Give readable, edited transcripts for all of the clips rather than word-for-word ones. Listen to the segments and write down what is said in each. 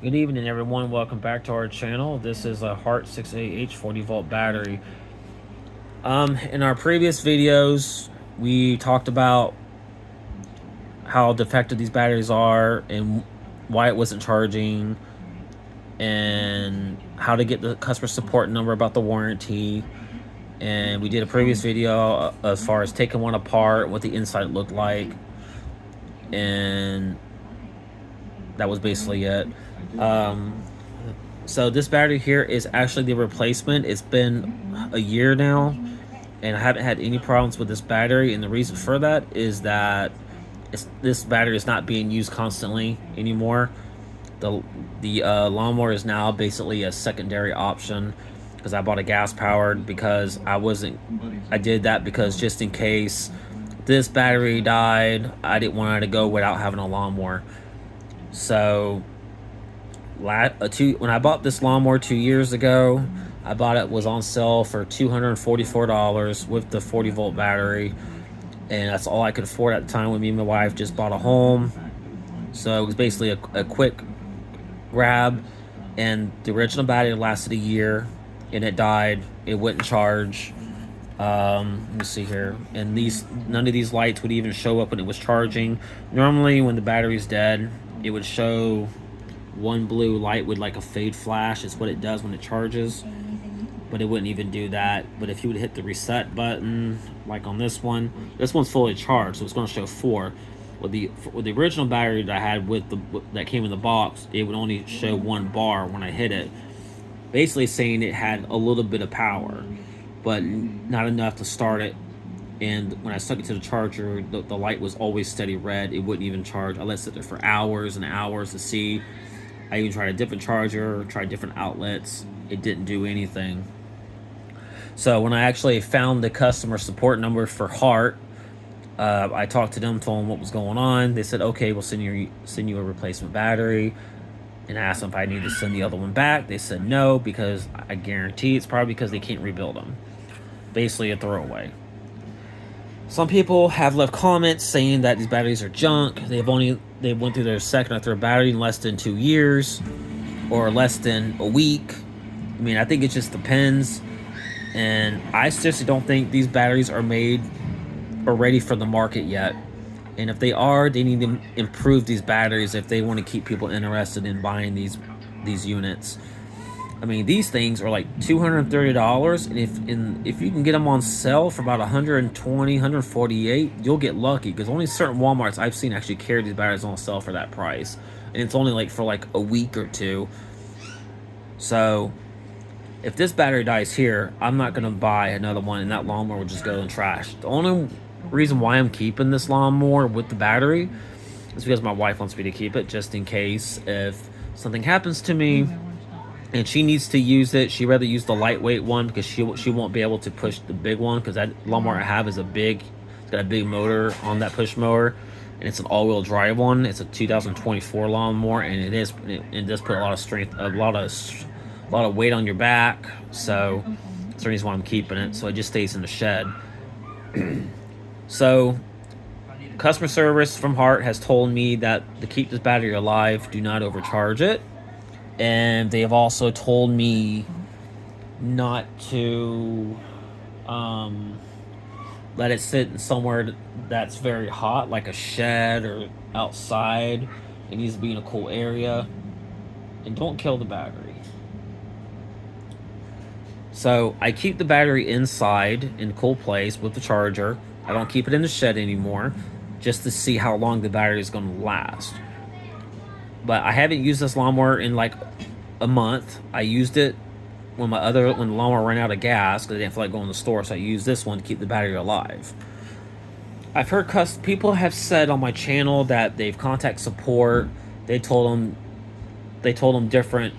Good evening, everyone. Welcome back to our channel. This is a Hart 680H 40-volt battery. In our previous videos, we talked about how defective these batteries are and why it wasn't charging, and how to get the customer support number about the warranty. And we did a previous video as far as taking one apart, what the inside looked like, and that was basically it. So this battery here is actually the replacement. It's been a year now, and I haven't had any problems with this battery. And the reason for that is that this battery is not being used constantly anymore. The lawnmower is now basically a secondary option, because I bought a gas powered, because I did that because just in case this battery died, I didn't want it to go without having a lawnmower. So when I bought this lawnmower 2 years ago, I bought it was on sale for $244 with the 40-volt battery, and that's all I could afford at the time when me and my wife just bought a home. So it was basically a quick grab, and the original battery lasted a year, and it died. It wouldn't charge. Let me see here, and none of these lights would even show up when it was charging. Normally when the battery's dead, it would show one blue light with like a fade flash. It's what it does when it charges, but it wouldn't even do that. But if you would hit the reset button, like on this one's fully charged, so it's going to show 4. With the original battery that I had that came in the box, it would only show 1 bar when I hit it, basically saying it had a little bit of power, but not enough to start it. And when I stuck it to the charger, the light was always steady red. It wouldn't even charge. I let it sit there for hours and hours to see. I even tried a different charger, tried different outlets. It didn't do anything. So when I actually found the customer support number for Hart, I talked to them, told them what was going on. They said, okay, we'll send you a replacement battery. And I asked them if I need to send the other one back. They said no, because I guarantee it's probably because they can't rebuild them. Basically a throwaway. Some people have left comments saying that these batteries are junk. They went through their second or third battery in less than 2 years, or less than a week. I mean, I think it just depends. And I seriously don't think these batteries are made or ready for the market yet. And if they are, they need to improve these batteries if they want to keep people interested in buying these units. I mean, these things are like $230, and if you can get them on sale for about $120, $148, you'll get lucky, because only certain Walmarts I've seen actually carry these batteries on sale for that price, and it's only like for like a week or two. So if this battery dies here, I'm not gonna buy another one, and that lawnmower will just go in trash. The only reason why I'm keeping this lawnmower with the battery is because my wife wants me to keep it, just in case if something happens to me and she needs to use it. She'd rather use the lightweight one, because she won't be able to push the big one, because that lawnmower I have is it's got a big motor on that push mower, and it's an all-wheel drive one. It's a 2024 lawnmower, and it does put a lot of strength, a lot of weight on your back. So that's the reason why I'm keeping it, so it just stays in the shed. So customer service from Hart has told me that to keep this battery alive, do not overcharge it. And they have also told me not to let it sit somewhere that's very hot, like a shed or outside. It needs to be in a cool area. And don't kill the battery. So I keep the battery inside in a cool place with the charger. I don't keep it in the shed anymore, just to see how long the battery is going to last. But I haven't used this lawnmower in like a month. I used it when the lawnmower ran out of gas, because I didn't feel like going to the store, so I used this one to keep the battery alive. I've heard people have said on my channel that they've contacted support. They told them different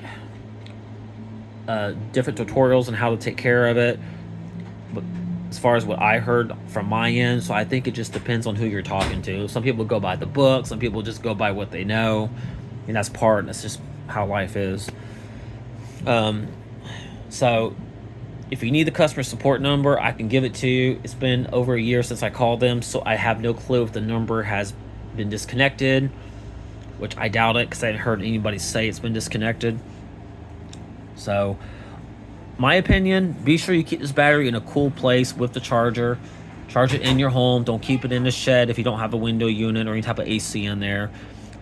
tutorials on how to take care of it. But as far as what I heard from my end, so I think it just depends on who you're talking to. Some people go by the book, some people just go by what they know, and that's just how life is. So if you need the customer support number, I can give it to you. It's been over a year since I called them, so I have no clue if the number has been disconnected which I doubt it because I haven't heard anybody say it's been disconnected. So, my opinion, be sure you keep this battery in a cool place with the charger. Charge it in your home. Don't keep it in the shed if you don't have a window unit or any type of AC in there.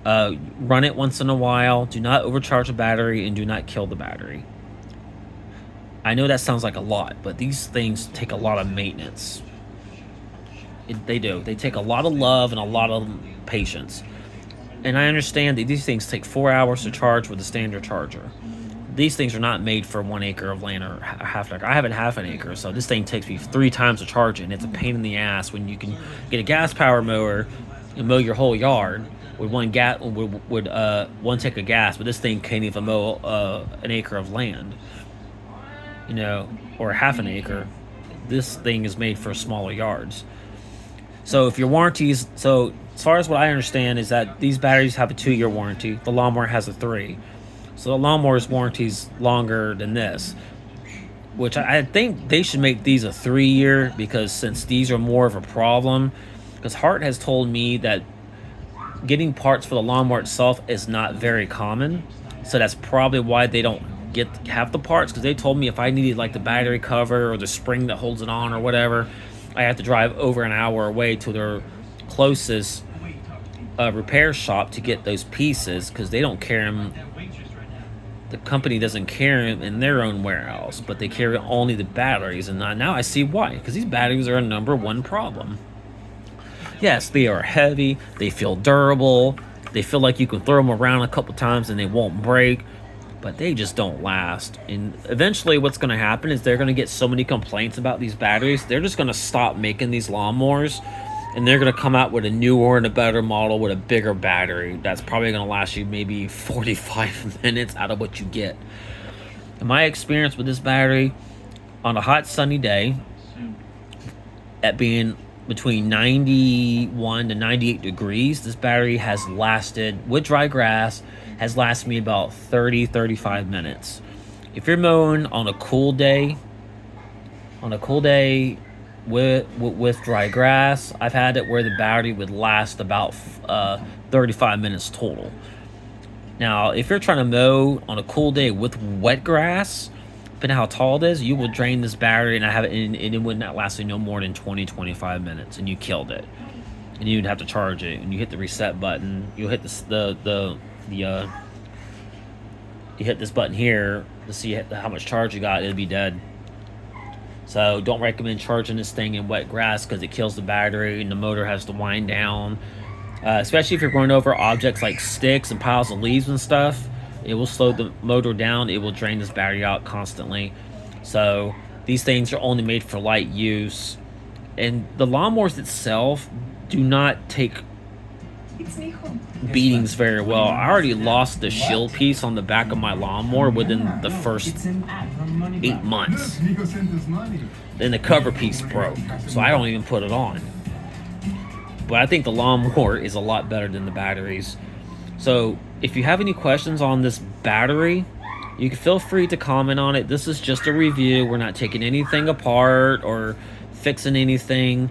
Run it once in a while. Do not overcharge the battery, and do not kill the battery. I know that sounds like a lot, but these things take a lot of maintenance. They do. They take a lot of love and a lot of patience. And I understand that these things take 4 hours to charge with a standard charger. These things are not made for 1 acre of land or half an acre. I have half an acre, so this thing takes me 3 times to charge it, and it's a pain in the ass when you can get a gas power mower and mow your whole yard with one take of gas, but this thing can't even mow an acre of land, or half an acre. This thing is made for smaller yards. So if your warranties, as far as what I understand is that these batteries have a 2-year warranty. The lawnmower has a 3. So the lawnmower's warranty's longer than this, which I think they should make these a 3-year, because since these are more of a problem, because Hart has told me that getting parts for the lawnmower itself is not very common. So that's probably why they don't have the parts, because they told me if I needed like the battery cover or the spring that holds it on or whatever, I have to drive over an hour away to their closest repair shop to get those pieces, because they don't carry them. The company doesn't carry them in their own warehouse, but they carry only the batteries. And now I see why, because these batteries are a #1 problem. Yes, they are heavy. They feel durable. They feel like you can throw them around a couple times and they won't break, but they just don't last. And eventually what's going to happen is they're going to get so many complaints about these batteries, they're just going to stop making these lawnmowers, and they're going to come out with a newer and a better model with a bigger battery that's probably going to last you maybe 45 minutes out of what you get. In my experience with this battery, on a hot sunny day, at being between 91 to 98 degrees, this battery has lasted, with dry grass, has lasted me about 35 minutes. If you're mowing on a cool day, with dry grass, I've had it where the battery would last about 35 minutes total. Now, if you're trying to mow on a cool day with wet grass, depending on how tall it is, you will drain this battery and it would not last you no more than 20-25 minutes, and you killed it. And you'd have to charge it, and you hit the reset button. You'll hit you hit this button here to see how much charge you got. It'll be dead. So don't recommend charging this thing in wet grass, because it kills the battery and the motor has to wind down. Especially if you're going over objects like sticks and piles of leaves and stuff, it will slow the motor down. It will drain this battery out constantly. So these things are only made for light use. And the lawnmowers itself do not take beatings very well. I already lost the shield piece on the back of my lawnmower within the first 8 months. Then the cover piece broke, so I don't even put it on. But I think the lawnmower is a lot better than the batteries. So if you have any questions on this battery, you can feel free to comment on it. This is just a review. We're not taking anything apart or fixing anything.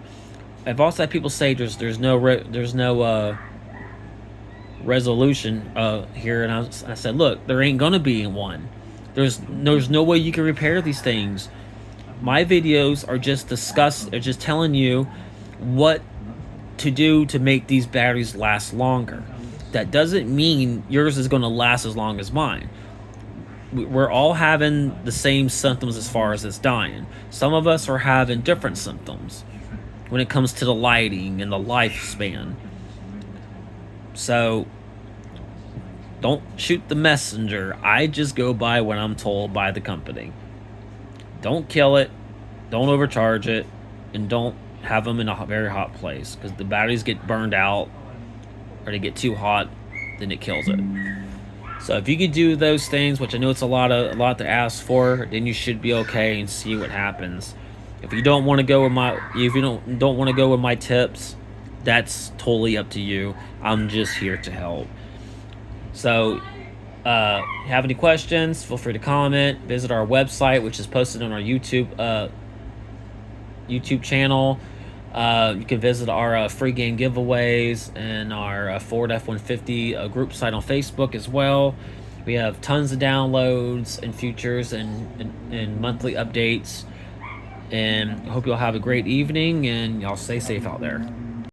I've also had people say there's no resolution here, and I said, look, there ain't gonna be one. There's no way you can repair these things. My videos are just telling you what to do to make these batteries last longer. That doesn't mean yours is going to last as long as mine. We're all having the same symptoms as far as it's dying. Some of us are having different symptoms when it comes to the lighting and the lifespan. So don't shoot the messenger. I just go by what I'm told by the company. Don't kill it, don't overcharge it, and don't have them in a very hot place, because the batteries get burned out or they get too hot, then it kills it. So if you could do those things, which I know it's a lot to ask for, then you should be okay and see what happens. If you don't want to go with my tips, that's totally up to you. I'm just here to help. So if you have any questions, feel free to comment. Visit our website, which is posted on our YouTube channel. You can visit our free game giveaways and our Ford F-150 group site on Facebook as well. We have tons of downloads and features and monthly updates. And hope you'll have a great evening, and y'all stay safe out there.